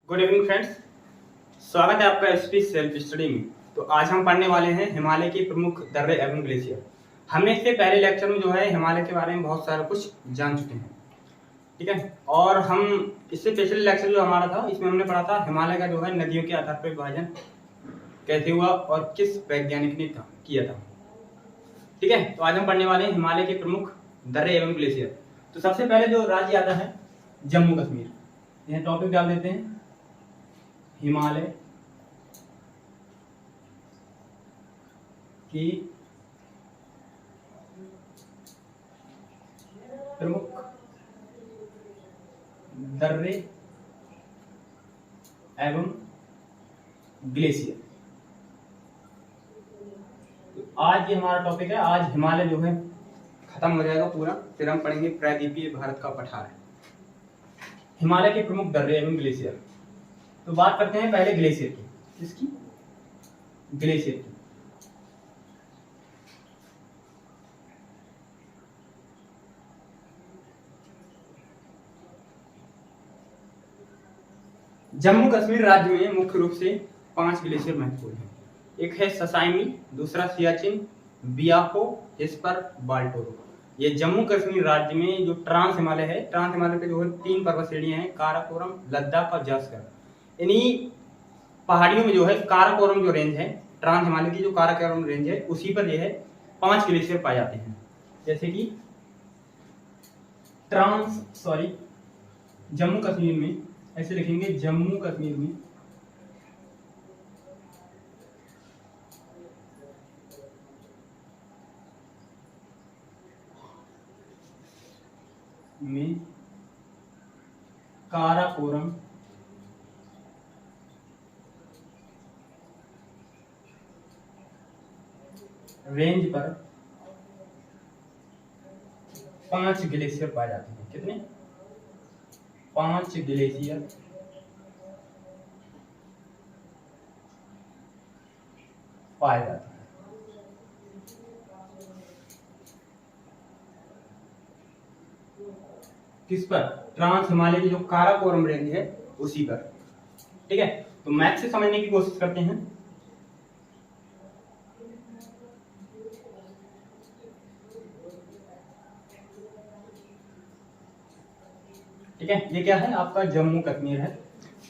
Good evening friends, स्वागत है आपका एसपी सेल्फ स्टडी में। तो आज हम पढ़ने वाले हैं हिमालय के प्रमुख दर्रे एवं ग्लेशियर। हमने इससे पहले लेक्चर में जो है हिमालय के बारे में बहुत सारा कुछ जान चुके हैं, ठीक है। और हम इससे पिछले लेक्चर जो हमारा था इसमें हमने पढ़ा था हिमालय का जो है नदियों के आधार पर विभाजन कैसे हुआ और किस वैज्ञानिक ने किया था, ठीक है। तो आज हम पढ़ने वाले हैं हिमालय के प्रमुख दर्रे एवं ग्लेशियर। तो सबसे पहले जो राज्य आता है जम्मू कश्मीर, यह टॉपिक डाल देते हैं हिमालय की प्रमुख दर्रे एवं ग्लेशियर। तो आज ये हमारा टॉपिक है। आज हिमालय जो है खत्म हो जाएगा पूरा, फिर हम पढ़ेंगे प्रायद्वीपीय भारत का पठार। हिमालय के प्रमुख दर्रे एवं ग्लेशियर। तो बात करते हैं पहले ग्लेशियर की। किसकी? ग्लेशियर की। जम्मू कश्मीर राज्य में मुख्य रूप से 5 ग्लेशियर महत्वपूर्ण हैं। एक है ससाइमी, दूसरा सियाचिन, बियाको, हिस्पर, बाल्टोरो। ये जम्मू कश्मीर राज्य में जो ट्रांस हिमालय है, ट्रांस हिमालय पे जो है 3 पर्वत श्रेणियां हैं, काराकोरम, लद्दाख और जास्कर। इन्हीं पहाड़ियों में जो है काराकोरम जो रेंज है, ट्रांस हिमालय की जो काराकोरम रेंज है, उसी पर जो है 5 ग्लेशियर पाए जाते हैं। जैसे कि जम्मू कश्मीर में ऐसे लिखेंगे, जम्मू कश्मीर में काराकोरम रेंज पर 5 ग्लेशियर पाए जाते हैं। कितने? 5 ग्लेशियर पाए जाते हैं। किस पर? ट्रांस हिमालय की जो काराकोरम रेंज है उसी पर, ठीक है। तो मैथ से समझने की कोशिश करते हैं। ठीक है, ये क्या है? आपका जम्मू कश्मीर है,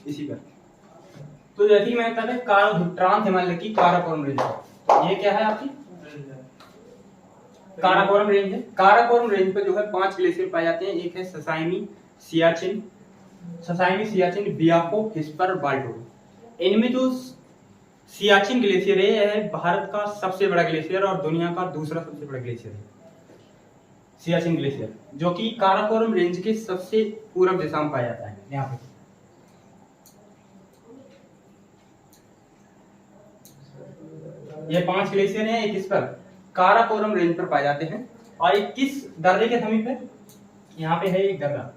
इसी पर। तो जैसे ही मैंने कहा ट्रांस हिमालय की काराकोरम रेंज, ये क्या है? आपकी काराकोरम रेंज है। काराकोरम रेंज पर जो है 5 ग्लेशियर पाए जाते हैं। एक है ससाइमी, सियाचिन, बियाको, हिस्पर, बाल्टोरो। इनमें जो सियाचिन ग्लेशियर है, यह है भारत का सबसे बड़ा ग्लेशियर और दुनिया का दूसरा सबसे बड़ा ग्लेशियर है। सियाचिन ग्लेशियर जो कि काराकोरम रेंज के सबसे पूर्व दिशा में पाया जाता है। यहाँ पे ये 5 ग्लेशियर हैं, एक इस पर काराकोरम रेंज पर पाए जाते हैं और एक किस दर्रे के समीप है? यहाँ पे है एक दर्रा,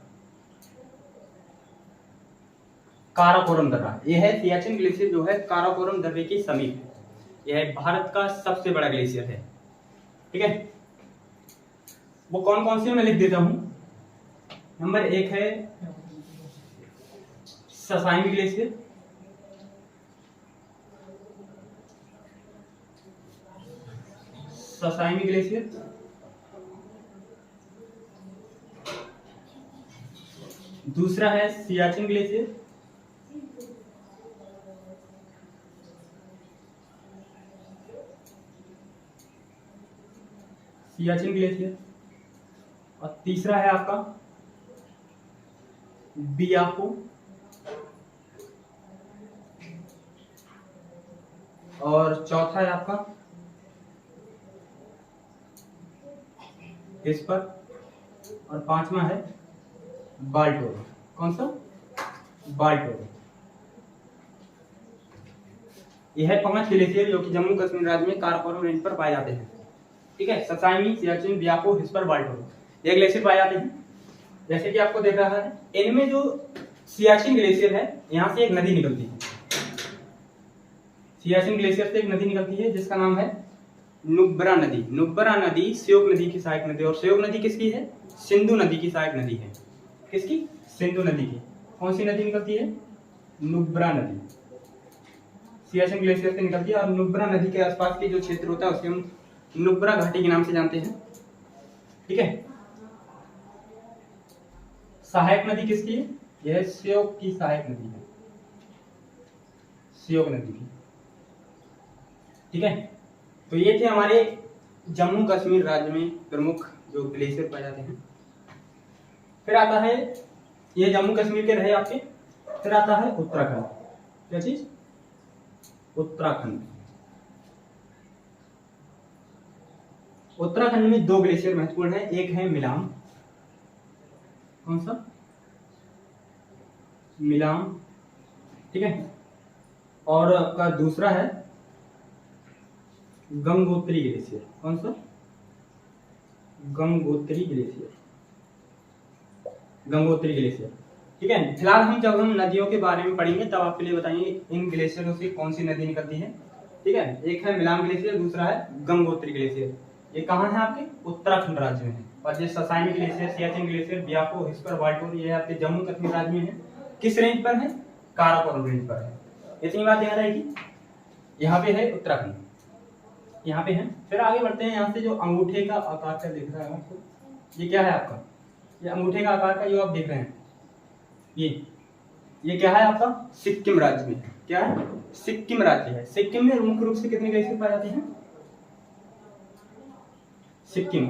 काराकोरम दर्रा। यह है सियाचिन ग्लेशियर जो है काराकोरम दर्रे के समीप है। यह भारत का सबसे बड़ा ग्लेशियर है, ठीक है। वो कौन कौन से मैं लिख देता हूं। नंबर 1 है ससाइमी ग्लेशियर, दूसरा है सियाचिन ग्लेशियर, और तीसरा है आपका बियाको, और चौथा है आपका हिस्पर, और 5वां है बाल्टोरो। कौन सा? बाल्टोरो। यह है 5 ग्लेशियर जो कि जम्मू कश्मीर राज्य में काराकोरम रेंज पर पाए जाते हैं, ठीक है। ससाइमी, सियाचिन, बियाको, हिस्पर, बाल्टोरो ये ग्लेशियर पाए जाते हैं। जैसे कि आपको देख रहा है, इनमें जो सियाचिन ग्लेशियर है, यहां से एक नदी निकलती है। सियाचिन ग्लेशियर से एक नदी निकलती है जिसका नाम है नुब्रा नदी। नुब्रा नदी श्योक नदी की सहायक नदी, और श्योक नदी किसकी है? सिंधु नदी की सहायक नदी है। किसकी? सिंधु नदी की। कौन सी नदी निकलती है? नुब्रा नदी सियाचिन ग्लेशियर से निकलती है और नुब्रा नदी के आसपास के जो क्षेत्र होता है उसे हम नुब्रा घाटी के नाम से जानते हैं। ठीक है। सहायक नदी किसकी है? यह श्योक की सहायक नदी है, श्योक नदी की। ठीक है। तो ये थे हमारे जम्मू कश्मीर राज्य में प्रमुख जो ग्लेशियर पाए जाते हैं। फिर आता है, ये जम्मू कश्मीर के रहे आपके। फिर आता है उत्तराखंड। क्या चीज? उत्तराखंड। उत्तराखंड में दो ग्लेशियर महत्वपूर्ण है, एक है मिलाम। कौन सा? मिलाम। ठीक है। और का दूसरा है गंगोत्री ग्लेशियर। कौन सा? गंगोत्री ग्लेशियर। गंगोत्री ग्लेशियर। ठीक है। फिलहाल हम जब हम नदियों के बारे में पढ़ेंगे तब आपके लिए बताएंगे इन ग्लेशियरों से कौन सी नदी निकलती है। ठीक है। एक है मिलाम ग्लेशियर, दूसरा है गंगोत्री ग्लेशियर। ये कहाँ है? आपके उत्तराखंड राज्य में है। और ये ससाइनी ग्लेशियर, सियाचिन ग्लेशियर, ब्याको, हिस्पर, वाल्टोर, ये आपके जम्मू कश्मीर राज्य में है। किस रेंज पर है? काराकोरम रेंज पर है। इतनी बात याद रहेगी। यहाँ पे है उत्तराखंड, यहाँ पे है। फिर आगे बढ़ते हैं। यहाँ से जो अंगूठे का आकार का दिख रहा है आपको, ये क्या है आपका? ये अंगूठे का आकार का जो आप देख रहे हैं, ये क्या है आपका? सिक्किम राज्य में है। क्या है? सिक्किम राज्य है। सिक्किम में मुख्य रूप से कितने ग्लेशियर पाए जाते हैं? सिक्किम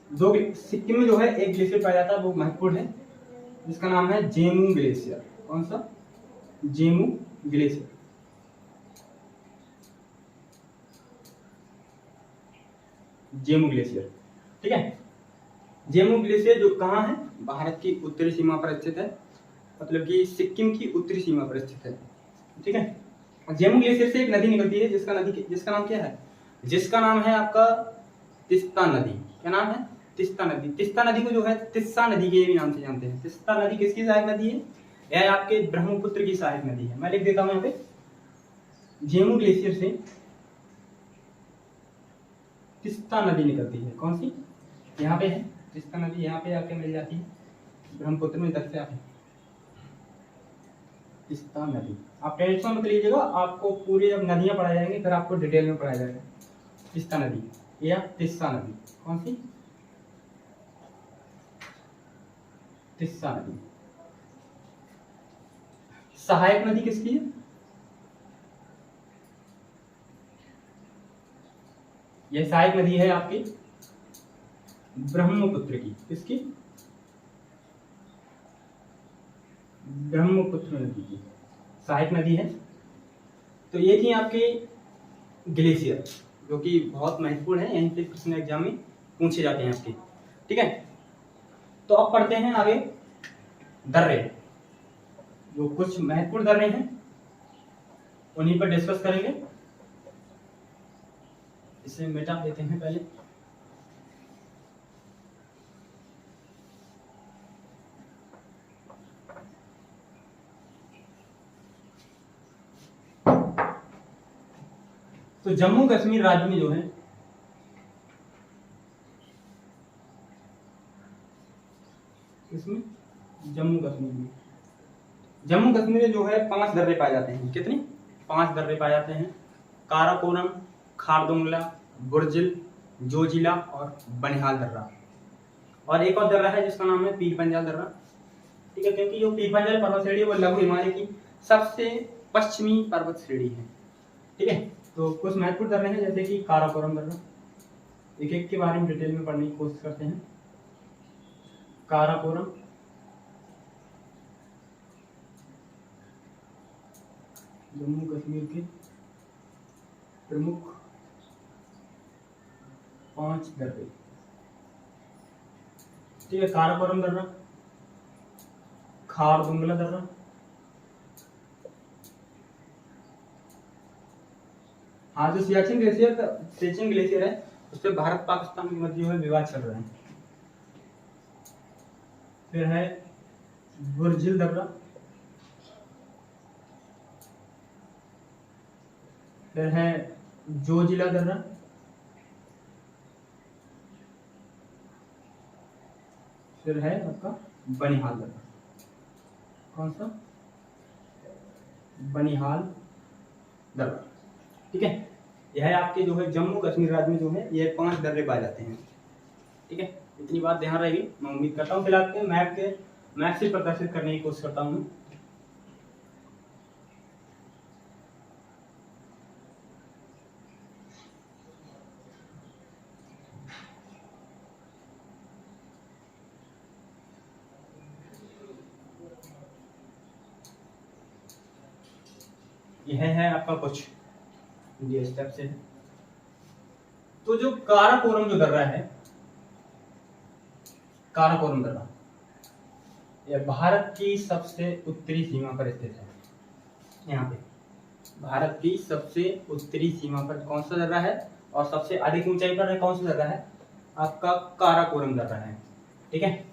दो, सिक्किम में जो है एक ग्लेशियर पाया जाता है, वो महत्वपूर्ण है, जिसका नाम है जेमू ग्लेशियर। कौन सा? जेमू ग्लेशियर। जेमू ग्लेशियर। ठीक है। जेमू ग्लेशियर जो कहाँ है? भारत की उत्तरी सीमा पर स्थित है, मतलब कि सिक्किम की उत्तरी सीमा पर स्थित है। ठीक है। जेमू ग्लेशियर से एक नदी निकलती है, जिसका नाम क्या है? जिसका नाम है आपका तिस्ता नदी। क्या नाम है? तिस्ता नदी। तिस्ता नदी को जो है तिस्सा नदी के भी नाम से जानते हैं। तिस्ता नदी किसकी सहायक नदी है? यह आपके ब्रह्मपुत्र की सहायक नदी है। मैं लिख देता हूं यहाँ पे, जेमू ग्लेशियर से तिस्ता नदी निकलती है। कौन सी? यहाँ पे है तिस्ता नदी, यहाँ पे आके मिल जाती है ब्रह्मपुत्र में, इधर से आके तिस्ता नदी। आप टेंशन मत लीजिएगा, आपको पूरी जब नदियां पढ़ाई जाएंगी फिर आपको डिटेल में पढ़ाया जाएगा। तिस्ता नदी या तिस्सा नदी। कौन सी? तिस्सा नदी। सहायक नदी किसकी है? यह सहायक नदी है आपकी ब्रह्मपुत्र की। किसकी? ब्रह्मपुत्र नदी की सहायक नदी है। तो ये थी आपके ग्लेशियर, जो कि बहुत महत्वपूर्ण है, यहीं पे प्रश्न एग्जाम में पूछे जाते हैं आपके। ठीक है। तो अब पढ़ते हैं आगे दर्रे। जो कुछ महत्वपूर्ण दर्रे हैं उन्हीं पर डिस्कस करेंगे। इसे मिटा देते हैं पहले। तो जम्मू कश्मीर राज्य में जो है इसमें जम्मू कश्मीर में जो है 5 दर्रे पाए जाते हैं। कितने? 5 दर्रे पाए जाते हैं। काराकोरम, खारदुंगला, बुर्जिल, जोजिला और बनिहाल दर्रा। और एक और दर्रा है जिसका नाम है पीर पंजाल दर्रा। ठीक है। क्योंकि जो पीर पंजाल पर्वत श्रेणी है वो लघु हिमालय की सबसे पश्चिमी पर्वत श्रेणी है। ठीक है। तो कुछ महत्वपूर्ण दर्रे हैं जैसे कि काराकोरम दर्रा। एक एक के बारे में डिटेल में पढ़ने की कोशिश करते हैं। काराकोरम, जम्मू कश्मीर के प्रमुख 5 दर्रे। ठीक है। काराकोरम दर्रा, खारदुंगला दर्रा, हाँ जो सियाचिन ग्लेशियर है उस पर भारत पाकिस्तान के मध्य में विवाद चल रहा है। फिर है बुर्जिल दर्रा, फिर है जोजिला दर्रा, फिर है आपका बनिहाल दर्रा। कौन सा? बनिहाल दर्रा। ठीक है, यह है आपके जो है जम्मू कश्मीर राज्य में जो है ये 5 दर्रे पाए जाते हैं। ठीक है, इतनी बात ध्यान रहेगी। मैं उम्मीद करता हूँ फिलहाल के मैप से प्रदर्शित करने की कोशिश करता हूँ। यह है आपका कुछ ये स्टेप से। तो जो काराकोरम जो दर्रा है, काराकोरम दर्रा, यह भारत की सबसे उत्तरी सीमा पर स्थित है। यहाँ पे भारत की सबसे उत्तरी सीमा पर कौन सा दर्रा है और सबसे अधिक ऊंचाई पर है कौन सा दर्रा है? आपका काराकोरम दर्रा है। ठीक है,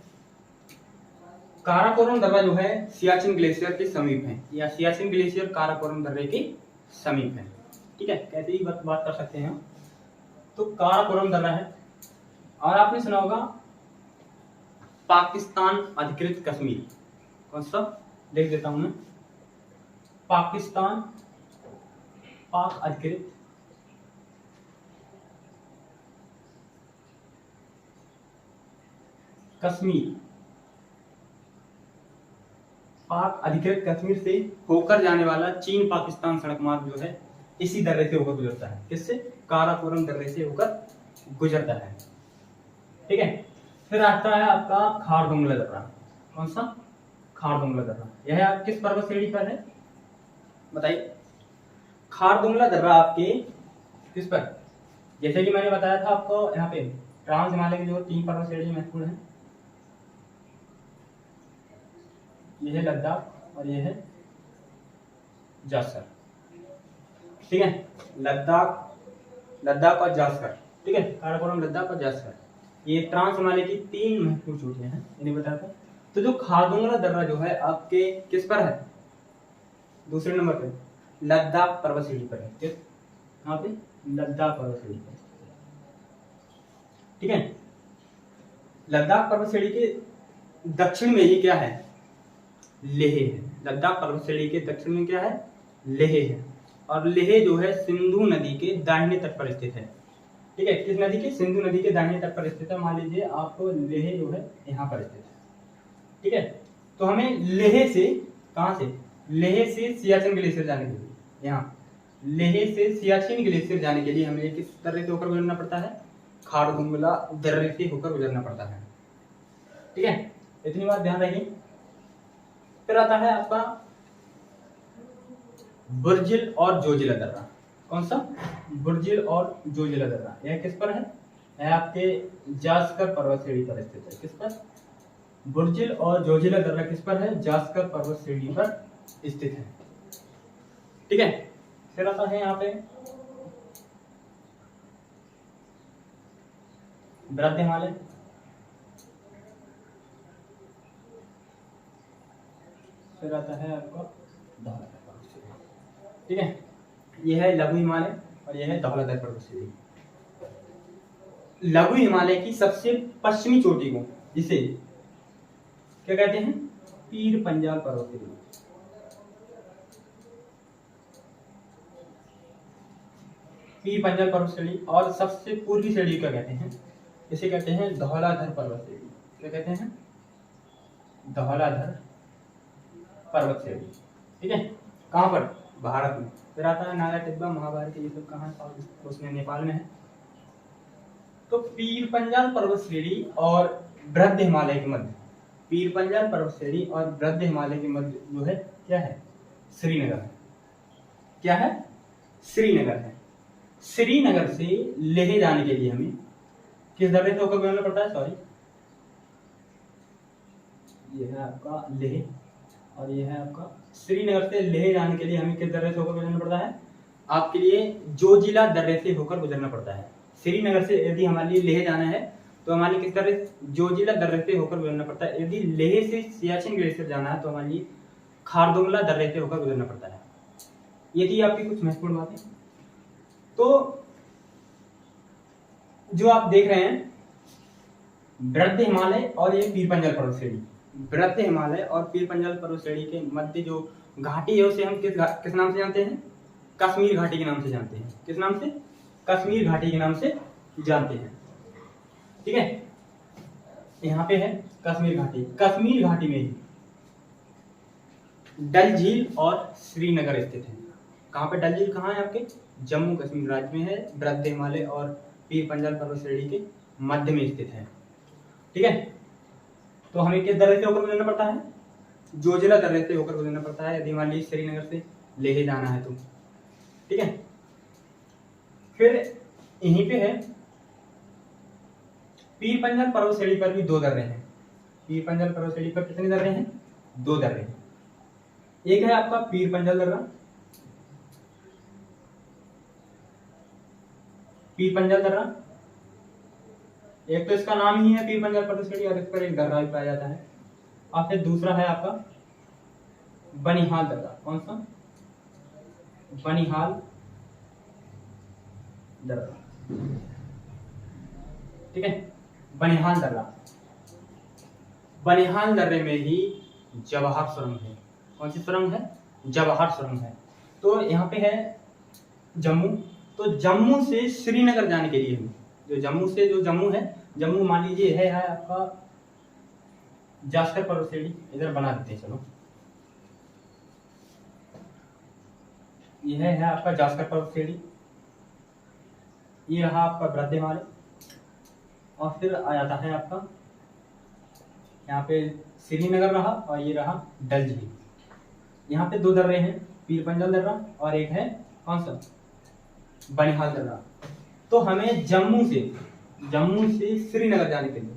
काराकोरम दर्रा जो है सियाचिन ग्लेशियर के समीप है, या सियाचिन ग्लेशियर काराकोरम दर्रे के समीप है। ठीक है, कैसे ही बात कर सकते हैं। तो काराकोरम दर्रा है। और आपने सुना होगा पाकिस्तान अधिकृत कश्मीर। कौन सा? देख देता हूं मैं। पाकिस्तान पाक अधिकृत कश्मीर, पाक अधिकृत कश्मीर से होकर जाने वाला चीन पाकिस्तान सड़क मार्ग जो है इसी दर्रे से होकर गुजरता है। किससे? काराकोरम दर्रे से होकर गुजरता है। ठीक है, फिर आता है आपका खारदुंगला दर्रा। कौन सा? खारदुंगला दर्रा। यह आप किस पर्वत श्रेणी पर है बताइए? खारदुंगला दर्रा आपके किस पर? जैसे कि मैंने बताया था आपको, यहाँ पे ट्रांस हिमालय की जो 3 पर्वत श्रेणी महत्वपूर्ण है। यह है लद्दाख और यह है जासकर। ठीक है, लद्दाख और जासकर। ठीक है, काराकोरम, लद्दाख और जासकर, ये ट्रांस हिमालय की 3 महत्वपूर्ण चोटियां हैं, इन्हें बताया था। तो जो खारदुंगला दर्रा जो है आपके किस पर है? दूसरे नंबर पे लद्दाख पर्वत श्रेणी पर है। किस? यहाँ पे लद्दाख पर्वत श्रेणी पर। ठीक है, लद्दाख पर्वत श्रेणी के दक्षिण में ही क्या है? लेह है। लद्दाख पर्वत श्रेणी के दक्षिण में क्या है? लेह है। और लेह जो है सिंधु नदी के दाहिने तट पर स्थित है। ठीक है, किस नदी के? सिंधु नदी के दाहिने तट पर स्थित है। मान लीजिए आपको लेह जो है यहाँ पर स्थित है। ठीक है, तो हमें लेह से, कहां से? लेह से सियाचिन ग्लेशियर जाने के लिए, यहाँ लेह से सियाचिन ग्लेशियर जाने के लिए हमें किस दर्रे से होकर गुजरना पड़ता है? खारदुंगला दर्रे से होकर गुजरना पड़ता है। ठीक है, इतनी बात ध्यान रखिए। फिर आता है आपका बुर्जिल और जोजिला दर्रा। कौन सा? बुर्जिल और जोजिला दर्रा। यह किस पर है? यह आपके जासकर पर्वत श्रेणी पर स्थित है। किस पर? बुर्जिल और जोजिला दर्रा किस पर है? जासकर पर्वत श्रेणी पर स्थित है। ठीक है, फिर आता है यहाँ पे वृद्ध हिमालय। फिर आता है आपका धौलाधर पर्वत श्रेणी। ठीक है, यह है लघु हिमालय और यह है धौलाधर पर्वत श्रेणी। लघु हिमालय की सबसे पश्चिमी चोटी को जिसे क्या कहते हैं? पीर पंजाल पर्वत श्रेणी। पीर पंजाल पर्वत श्रेणी। और सबसे पूर्वी श्रेणी क्या कहते हैं? इसे कहते हैं धौलाधर पर्वत श्रेणी। क्या कहते हैं? धौलाधर पर्वत श्रेणी। ठीक है, कहां पर? भारत में। फिर आता है नागा टिब्बा, महाभारत, ये सब कहां है? उसमें नेपाल में है। तो पीर पंजाल पर्वत श्रेणी और वृद्ध हिमालय के मध्य, पीर पंजाल पर्वत श्रेणी और वृद्ध हिमालय के मध्य जो है क्या है? श्रीनगर है। क्या है? श्रीनगर है। श्रीनगर से लेह जाने के लिए हमें किस दर्रे से होकर गुजरना पड़ता है? सॉरी, यह है आपका लेह और यह है आपका श्रीनगर से लेह जाने के लिए हमें किस दर्रे से होकर गुजरना पड़ता है? आपके लिए जोजिला दर्रे से होकर गुजरना पड़ता है। श्रीनगर से यदि हमारे लिए लेह जाना है तो हमारे लिए किस दर्रे? जोजिला दर्रे से होकर गुजरना पड़ता है। यदि लेह से सियाचिन ग्लेशियर जाना है तो हमारे लिए खारदुंगला दर्रे से होकर गुजरना पड़ता है। ये थी आपकी कुछ महत्वपूर्ण बातें। तो जो आप देख रहे हैं वृद्ध हिमालय और ये पीर पंजल पर्वत श्रेणी। वृद्ध हिमालय और पीर पंजल पर्वत श्रेणी के मध्य जो घाटी है उसे हम किस नाम से जानते हैं? कश्मीर घाटी के नाम से जानते हैं। किस नाम से? कश्मीर घाटी के नाम से जानते हैं। ठीक है, यहाँ पे है कश्मीर घाटी। कश्मीर घाटी में ही डल झील और श्रीनगर स्थित है। कहाँ पे डल झील कहाँ है? आपके जम्मू कश्मीर राज्य में है। वृद्ध हिमालय और पीर पंजल पर्वत श्रेणी के मध्य में स्थित है। ठीक है, तो हमें किस दर्रे से होकर गुजरना पड़ता है? जोजिला दर्रे से होकर गुजरना पड़ता है यदि मान लीजिए श्रीनगर से लेह जाना है तो। ठीक है, फिर यहीं पे है पीर पंजल पर्वत श्रेणी पर भी 2 दर्रे हैं। पीर पंजल पर्वत श्रेणी पर कितने दर्रे हैं? 2 दर्रे हैं। एक है आपका पीर पंजल दर्रा, पीर पंजल दर्रा, एक तो इसका नाम ही है पीर पंजल पर्वत श्रेणी और इस पर एक दर्रा भी पाया जाता है। और फिर दूसरा है आपका बनिहाल दर्रा। कौन सा? बनिहाल दर्रा। ठीक है, बनिहाल दर्रा। बनिहाल दर्रे में ही जवाहर सुरंग है। कौन सी सुरंग है? जवाहर सुरंग है। तो यहाँ पे है जम्मू, तो जम्मू से श्रीनगर जाने के लिए जो जम्मू है, जम्मू मान लीजिए है आपका जास्कर पर्वत श्रेणी, इधर बना देते हैं। चलो, यह है आपका जास्कर पर्वत श्रेणी, ये रहा आपका वृद्ध हिमालय और फिर आ जाता है आपका यहाँ पे श्रीनगर रहा और ये रहा डल झील। यहाँ पे 2 दर्रे हैं, पीर पंजल दर्रा और एक है कौन सा? बनिहाल दर्रा। तो हमें जम्मू से श्रीनगर जाने के लिए,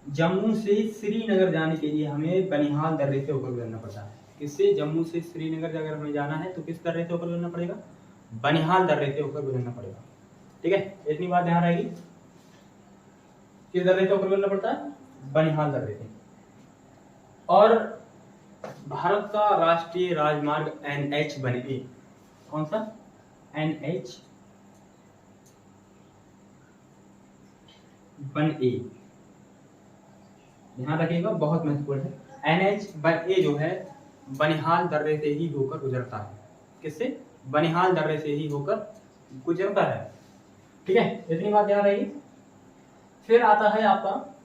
जम्मू से श्रीनगर जाने के लिए हमें बनिहाल दर्रे से होकर गुजरना पड़ता है। किससे? जम्मू से श्रीनगर अगर हमें जाना है तो किस दर्रे से होकर गुजरना पड़ेगा? बनिहाल दर्रे से होकर गुजरना पड़ेगा। ठीक है, इतनी बात ध्यान रहेगी। किस दर्रे से होकर गुजरना पड़ता है? बनिहाल दर्रे से। और भारत का राष्ट्रीय राजमार्ग NH 1A, कौन सा? NH 1A, ध्यान रखिएगा, बहुत महत्वपूर्ण है। NH 1A जो है बनिहाल दर्रे से ही होकर गुजरता है। किससे? बनिहाल दर्रे से ही होकर गुजरता है। ठीक है, इतनी बात ध्यान रहेगी। फिर आता है आपका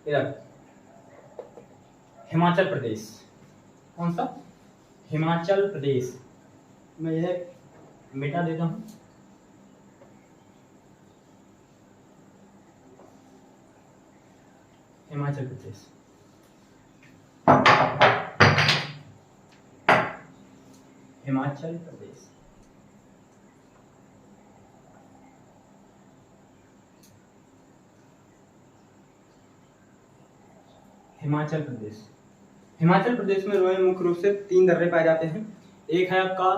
इधर हिमाचल प्रदेश। कौन सा? हिमाचल प्रदेश। मैं यह मिटा देता हूं। हिमाचल प्रदेश, हिमाचल प्रदेश। हिमाचल प्रदेश, हिमाचल प्रदेश में जो है मुख्य रूप से 3 दर्रे पाए जाते हैं। एक है आपका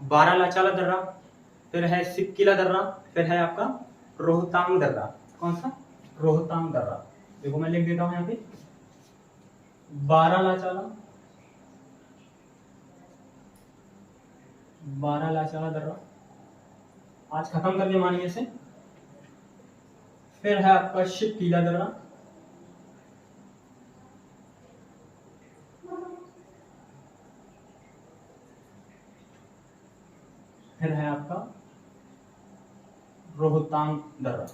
बारालाचाला दर्रा, फिर है सिक्किला दर्रा, फिर है आपका रोहतांग दर्रा। कौन सा? रोहतांग दर्रा। देखो मैं लिख देता हूं यहाँ पे, बारालाचाला दर्रा, आज खत्म कर दिया मानिए से। फिर है आपका शिवकीला दर्रा, फिर है आपका रोहतांग दर्रा।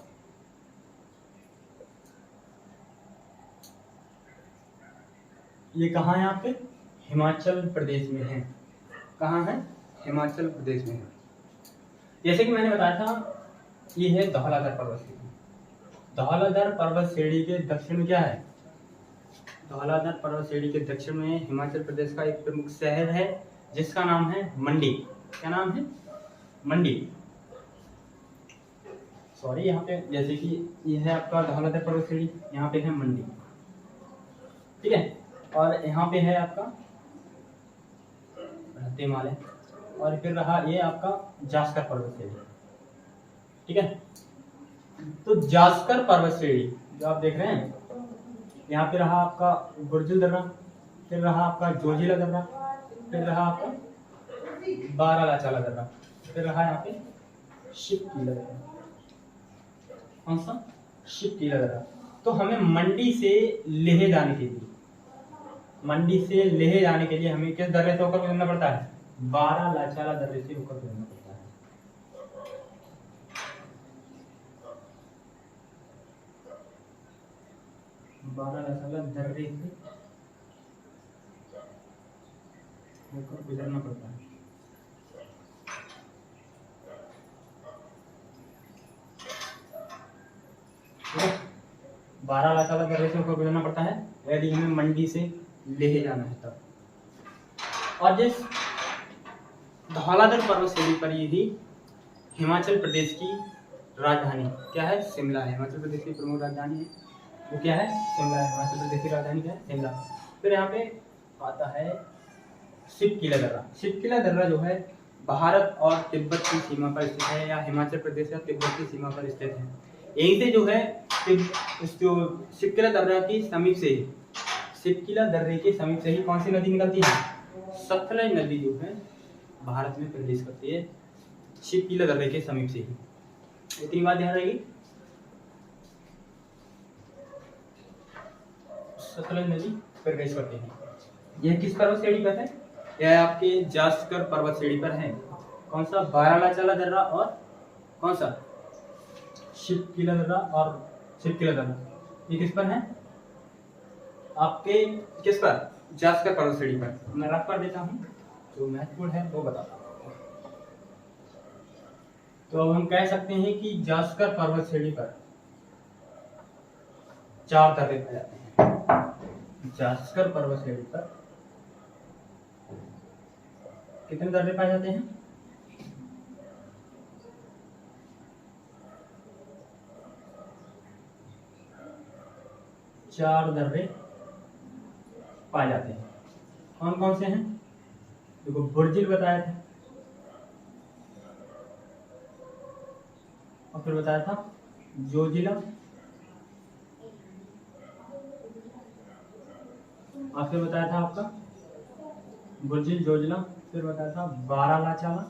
ये कहाँ है? आपके हिमाचल प्रदेश में है। कहाँ है? हिमाचल प्रदेश में है। जैसे कि मैंने बताया था, ये है धौलाधर पर्वत श्रेणी। धौलाधर पर्वत श्रेणी के दक्षिण में क्या है? धौलाधर पर्वत श्रेणी के दक्षिण में हिमाचल प्रदेश का एक प्रमुख शहर है जिसका नाम है मंडी। क्या नाम है? मंडी। सॉरी, यहाँ पे जैसे कि ये है आपका धौलाधर पर्वत श्रेणी, यहाँ पे है मंडी। ठीक है, और यहाँ पे है आपका हिमालय और फिर रहा ये आपका जास्कर पर्वत श्रेणी। ठीक है, तो जास्कर पर्वत श्रेणी जो आप देख रहे हैं, यहाँ पे रहा आपका गुर्जर दर्रा, फिर रहा आपका जोजिला दर्रा, फिर रहा आपका बारालाचाला दर्रा, फिर रहा यहाँ पे शिपकीला दर्रा, कौन सा? शिपकीला दर्रा। तो हमें मंडी से लेह जाने के लिए, मंडी से लेह जाने के लिए हमें किस दर्रे से होकर गुजरना पड़ता है? बारालाचाला दर्रे से होकर गुजरना पड़ता है। बारालाचाला दर्रे से होकर गुजरना पड़ता है। बारालाचाला दर्रे से होकर गुजरना पड़ता है यदि हमें मंडी से लेह जाना है तब। और जिस धौलाधर पर्वत श्रेणी पर ये भी हिमाचल प्रदेश की राजधानी क्या है? शिमला है। हिमाचल प्रदेश की प्रमुख राजधानी है वो क्या है? शिमला है। हिमाचल प्रदेश की राजधानी क्या है? शिमला। फिर यहाँ पे आता है शिपकीला दर्रा। शिपकीला दर्रा जो है भारत और तिब्बत की सीमा पर स्थित है, या हिमाचल प्रदेश या तिब्बत की सीमा पर स्थित है। यहीं से जो है जो शिपकीला दर्रा की समीप से ही, शिपकीला दर्रे के समीप से ही कौन सी नदी निकलती है? सतलज नदी जो है भारत में प्रवेश करती है शिपकीला दर्रे के समीप से ही। इतनी बात ध्यान रहेगी। सतलज नदी प्रवेश करती है। यह किस पर्वत श्रेणी पर है? यह आपके जास्कर पर्वत श्रेणी पर है। कौन सा? बारालाचाला दर्रा और कौन सा? शिपकीला दर्रा और शिपकीला दर्रा। ये किस पर है? आपके किस पर? जास्कर पर्वत श्रेणी पर। मैं रख कर देता हूँ, जो महत्वपूर्ण है वो बताता हूँ। तो अब हम कह सकते हैं कि जास्कर पर्वत श्रेणी पर 4 दर्रे पाए जाते हैं। जास्कर पर्वत श्रेणी पर कितने दर्रे पाए जाते हैं? 4 दर्रे पाए जाते हैं। कौन कौन से हैं? देखो, बुर्जिल बताया था, और फिर बताया था जोजिला, और फिर बताया था आपका बुर्जिल, जोजिला, फिर बताया था बारालाचाला,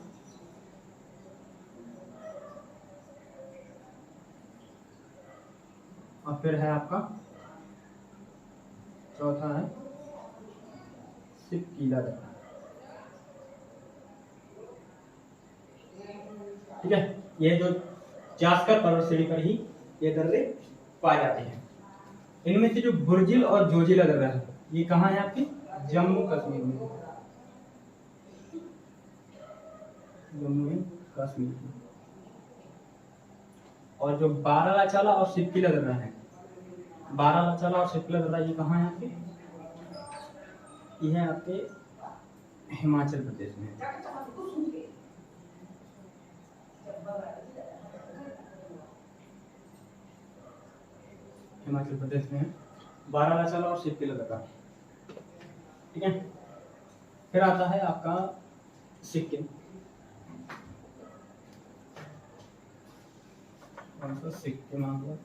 और फिर है आपका चौथा है शिपकीला दर्रा। ठीक है, ये जो जास्कर पर्वत श्रेणी पर ही ये दर्रे पाए जाते हैं। इनमें से जो बुर्जिल और जोजिला दर्रा है ये कहाँ है? आपके जम्मू कश्मीर में। जम्मू कश्मीर में। और जो बारालाचाला और शिपकीला दर्रा है, बारालाचाला और शिपकीला दर्रा ये कहाँ है आपके? ये है आपके हिमाचल प्रदेश में। हिमाचल प्रदेश में है बारालाचाला और शिपकीला दर्रा। ठीक है, फिर आता है आपका सिक्किम। सिक्किम आ गया।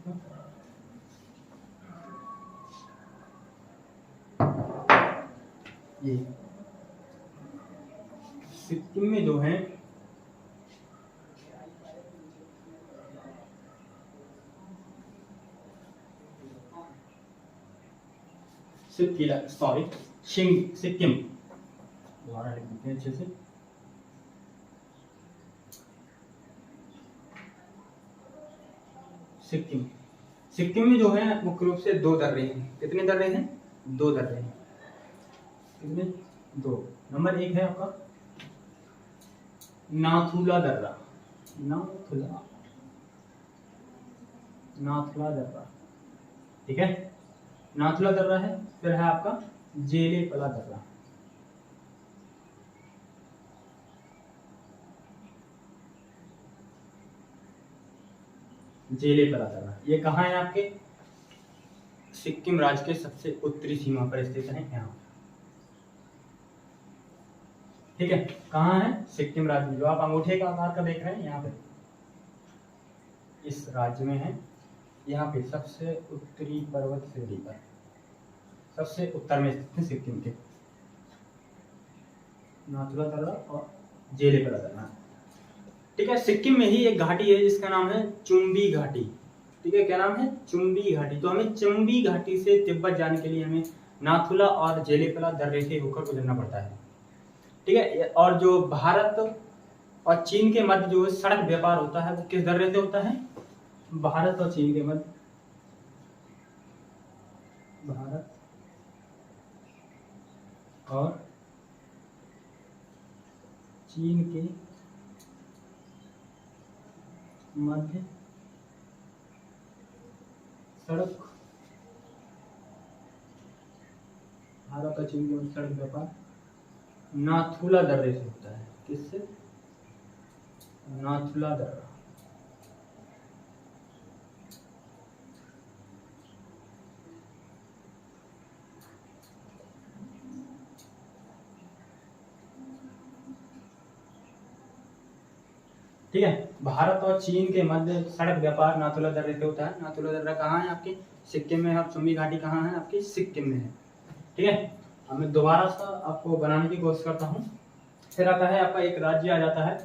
ये सिक्किम में जो है सिक्किला, सॉरी सिक्किम, दोबारा लिख देते हैं अच्छे से। सिक्किम, सिक्किम में जो है मुख्य रूप से 2 दर्रे हैं। कितने दर्रे हैं? 2 दर्रे हैं। कितने? 2। नंबर 1 है आपका नाथुला दर्रा, नाथुला दर्रा। ठीक है, नाथुला दर्रा है। फिर है आपका जेलेपला दर्रा। जेलेपला दर्रा ये कहाँ है? आपके सिक्किम राज्य के सबसे उत्तरी सीमा पर स्थित है यहाँ। ठीक है, कहाँ है? सिक्किम राज्य में। जो आप अंगूठे का आकार का देख रहे हैं यहाँ पे, इस राज्य में है। यहाँ पे सबसे उत्तरी पर्वत श्रेणी पर सबसे उत्तर में स्थित है सिक्किम के नाथुला दर्रा और जेलेपला दर्रा। ठीक है, सिक्किम में ही एक घाटी है जिसका नाम है चुम्बी घाटी। ठीक है, क्या नाम है? चुम्बी घाटी। तो हमें चुम्बी घाटी से तिब्बत जाने के लिए हमें नाथुला और जेलेपला दर्रे से होकर गुजरना पड़ता है। ठीक है, और जो भारत और चीन के मध्य जो सड़क व्यापार होता है वो किस दर्रे से होता है? भारत और चीन के मध्य, भारत और चीन के मध्य सड़क, भारत और चीन के मध्य सड़क व्यापार नाथुला दर्रे से होता है। किससे? नाथुला दर्रा। ठीक है, भारत और चीन के मध्य सड़क व्यापार नाथुला दर्रे से होता है। नाथुला दर्रा कहाँ है? आपके सिक्किम में है। और चुम्बी घाटी कहाँ है? आपकी सिक्किम में है। ठीक है, अब मैं दोबारा सा आपको बनाने की कोशिश करता हूँ। फिर आता है आपका एक राज्य आ जाता है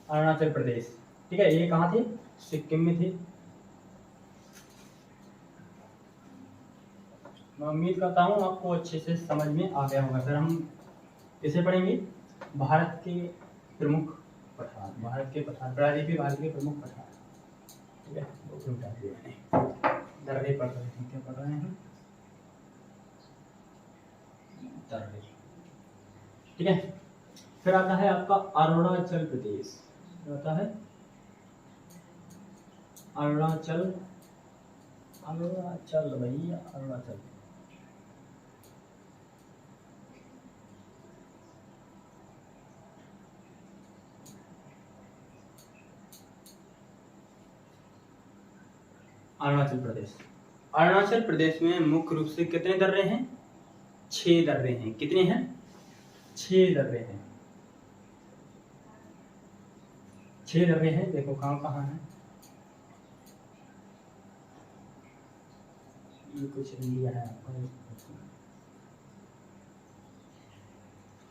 अरुणाचल प्रदेश। ठीक है, ये कहाँ थे? सिक्किम में थे। मैं उम्मीद करता हूँ आपको अच्छे से समझ में आ गया होगा। फिर हम इसे पढ़ेंगे भारत के प्रमुख पठार, भारत के पठार, प्रायद्वीपीय भारत के प्रमुख पठार। ठीक है, दर्रे पढ़ रहे हैं, क्या पढ़ रहे हैं? दर्रे। ठीक है, फिर आता है आपका अरुणाचल प्रदेश। आता है अरुणाचल, अरुणाचल भैया, अरुणाचल। अरुणाचल प्रदेश। अरुणाचल प्रदेश में मुख्य रूप से कितने दर्रे हैं? 6 दर्रे हैं। कितने हैं? 6 दर्रे हैं। 6 दर्रे हैं। देखो कहाँ कहाँ है। ये कुछ इंडिया है आपका।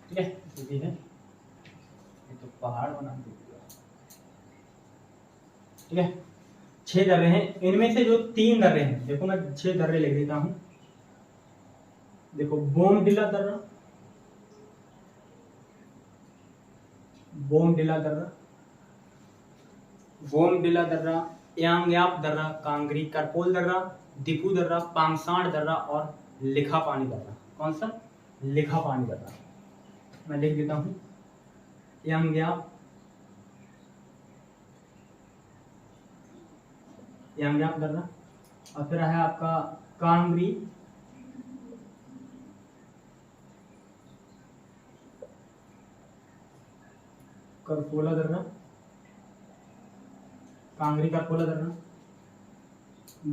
ठीक है, ये है, ये तो पहाड़ बना दिया। ठीक है, 6 दर्रे हैं। इनमें से जो 3 दर्रे हैं, देखो मैं 6 दर्रे लिख देता हूं। देखो, बोमडिला दर्रा, बोमडिला दर्रा, बोमडिला दर्रा, यांग्याप दर्रा, कांगरी करपोल दर्रा, दिपू दर्रा, पांगसाड़ दर्रा और लिखापानी दर्रा। कौन सा? लिखापानी दर्रा। मैं लिख देता हूं, यांग्याप, यांग्याप दर्रा, और फिर है आपका कांगरी, करपोला दर्रा, कांगरी करपोला दर्रा,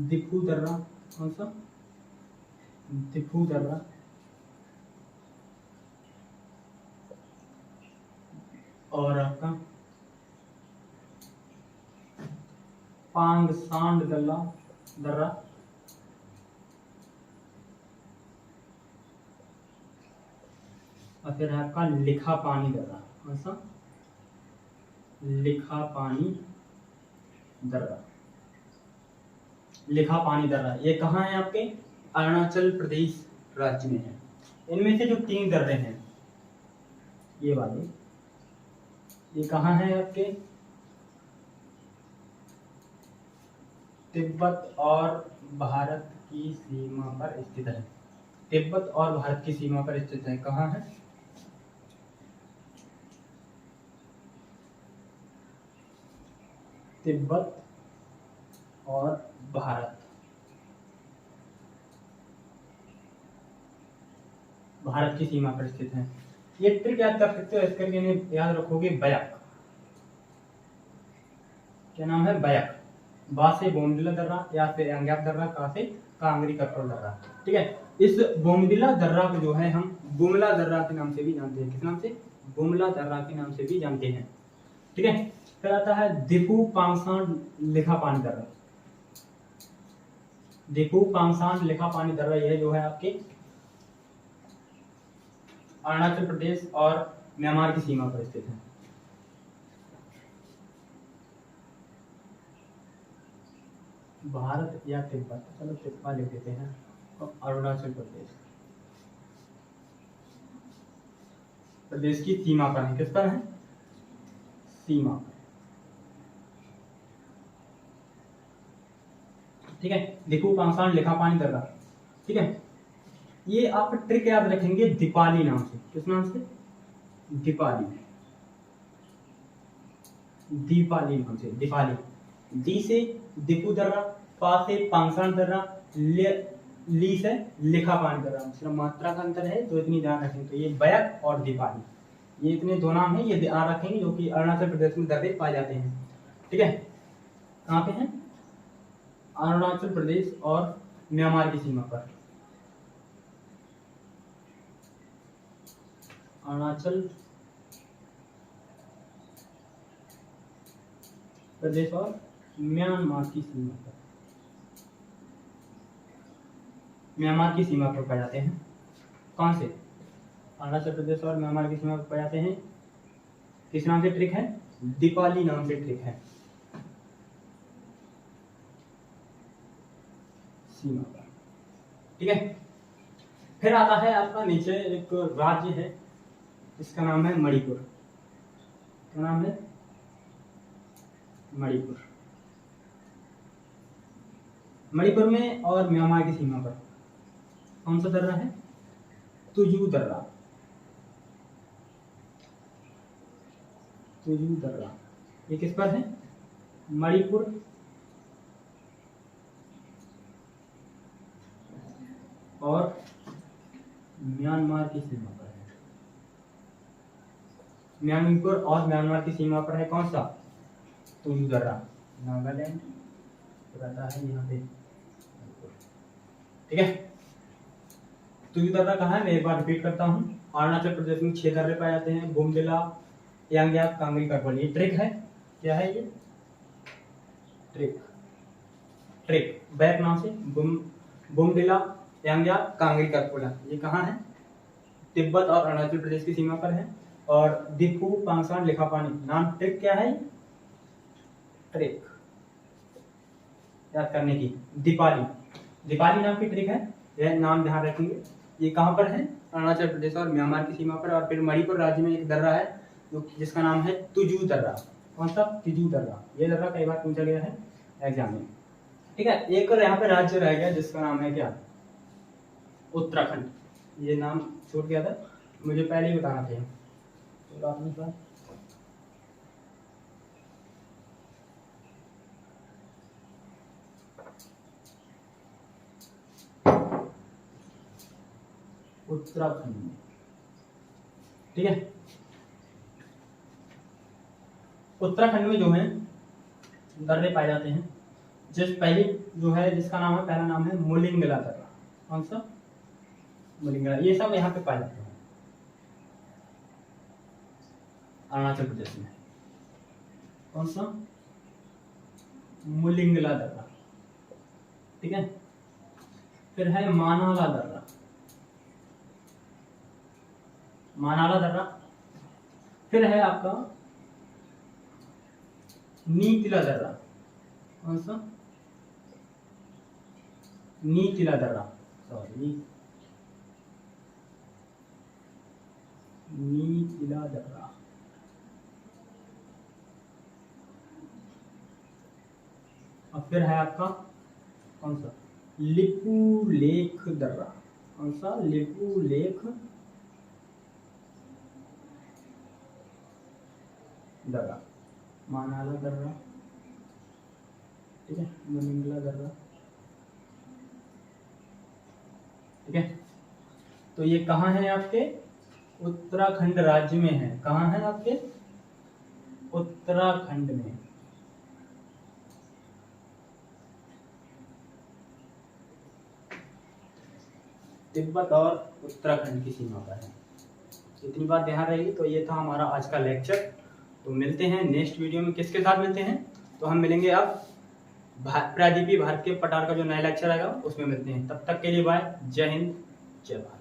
दिपू दर्रा। कौन सा? दिपू दर्रा, और आपका पांगसांड दर्रा, दर्रा, और फिर आपका लिखापानी दर्रा। कौन सा? लिखापानी दर्रा, लिखापानी दर्रा। ये कहाँ है? आपके अरुणाचल प्रदेश राज्य में है। इनमें से जो 3 दर्रे हैं, ये वाले, ये कहाँ है? आपके तिब्बत और भारत की सीमा पर स्थित है। तिब्बत और भारत की सीमा पर स्थित है। कहाँ है? तिब्बत और भारत, भारत की सीमा पर स्थित है। ये ट्रिक याद कर सकते हो, इसके लिए याद रखोगे बयाक। क्या नाम है? बयाक। बा से बोमडिला दर्रा, या फिर यांग्याप दर्रा, का से कांगरी करपोल दर्रा। ठीक है, इस बोमडिला दर्रा को जो है हम बुमला दर्रा के नाम से भी जानते हैं। किस नाम से? बुमला दर्रा के नाम से भी जानते हैं। ठीक है, फिर आता है दिपू पांगसांड लिखापानी दर्रा। दिपू पांगसांड लिखापानी दर्रा, यह जो है आपके अरुणाचल प्रदेश और म्यांमार की सीमा पर स्थित है। भारत या तिब्बत, चलो तिब्बत लिख देते हैं, और अरुणाचल प्रदेश प्रदेश की सीमा पर है। किस पर है? सीमा पर। ठीक है, देखो पाकिस्तान लिखा पानी दर्रा। ठीक है, ये आप ट्रिक याद रखेंगे दीपाली नाम से। किस नाम से? दीपाली, दीपाली नाम से। दीपाली, दी से दीपू दर्रा, पा से पाकिस्तान दर्रा, ली से लिखा पानी दर्रा। सिर्फ मात्रा का अंतर है, तो इतनी ध्यान रखेंगे। तो ये बैक और दीपाली, ये इतने दो नाम हैं, ये ध्यान रखेंगे, जो कि अरुणाचल प्रदेश में दर्रे पाए जाते हैं। ठीक है, कहाँ पे हैं? अरुणाचल प्रदेश और म्यांमार की सीमा पर। अरुणाचल प्रदेश और म्यांमार की सीमा पर, म्यांमार की सीमा पर पाए जाते हैं। कौन से? अरुणाचल प्रदेश और म्यांमार की सीमा पर पाए जाते हैं। किस नाम से ट्रिक है? दीपाली नाम से ट्रिक है, सीमा पर। ठीक है, फिर आता है आपका नीचे एक राज्य है, इसका नाम है मणिपुर। क्या नाम है? मणिपुर। मणिपुर में और म्यांमार की सीमा पर कौन सा दर्रा है? तुजू दर्रा। तुजू दर्रा, ये किस पर है? मणिपुर और म्यांमार की सीमा पर है। मणिपुर और म्यांमार की सीमा पर है कौन सा? तुजू दर्रा। नागालैंड रहता है यहाँ पे। ठीक है, तुजू दर्रा कहाँ है? मैं एक बार रिपीट करता हूँ। अरुणाचल प्रदेश में 6 दर्रे पाए जाते हैं, बोमडिला, यांग्याप, कांगरी, करकोली। ये ट्रिक है। क्या है ये? ट्रिक, ट्रिक बैक नाम से। बोमडिला, यांग्याप, कांगरी, करकोला, ये कहाँ है? तिब्बत और अरुणाचल प्रदेश की सीमा पर है। और दिफू, पांगसान, लिखापानी, नाम ट्रिक क्या है? ट्रिक याद करने की, दीपाली। दीपाली नाम की ट्रिक है, यह नाम ध्यान रखेंगे। ये कहाँ पर है? अरुणाचल प्रदेश और म्यांमार की सीमा पर। और फिर मणिपुर राज्य में एक दर्रा है जो जिसका नाम है तुजू दर्रा। कौन सा? तुजू दर्रा। ये दर्रा कई बार पूछा गया है एग्जाम में। ठीक है, एक और यहाँ पे राज्य रह गया जिसका नाम है क्या? उत्तराखंड। ये नाम छूट गया था, मुझे पहले ही बताना चाहिए। तो आपने सर उत्तराखंड में। ठीक है, उत्तराखंड में जो है दर्रे पाए जाते हैं। पहली जो है जिसका नाम है, पहला नाम है मुलिंगला दर्रा। कौन सा? मुलिंगला। ये सब यहाँ पे पाए जाते हैं अरुणाचल प्रदेश में। कौन सा? मुलिंगला दर्रा। ठीक है, फिर है मानाला दर्रा। मानाला दर्रा। फिर है आपका नीतिला दर्रा। कौन सा? नीतिला दर्रा, सॉरी, नीतिला दर्रा। और फिर है आपका कौन सा? लिपू लेख दर्रा। कौन सा? लिपू लेख दर्रा, मानाला दर्रा। ठीक है, मुलिंगला दर्रा। ठीक है, तो ये कहाँ है आपके? उत्तराखंड राज्य में है। कहाँ है आपके? उत्तराखंड में। तिब्बत और उत्तराखंड की सीमा पर है। इतनी बात ध्यान रहेगी। तो ये था हमारा आज का लेक्चर। तो मिलते हैं नेक्स्ट वीडियो में। किसके साथ मिलते हैं? तो हम मिलेंगे अब प्रायद्वीपीय भारत के पठार का जो नया लेक्चर आएगा उसमें मिलते हैं। तब तक के लिए बाय। जय हिंद, जय भारत।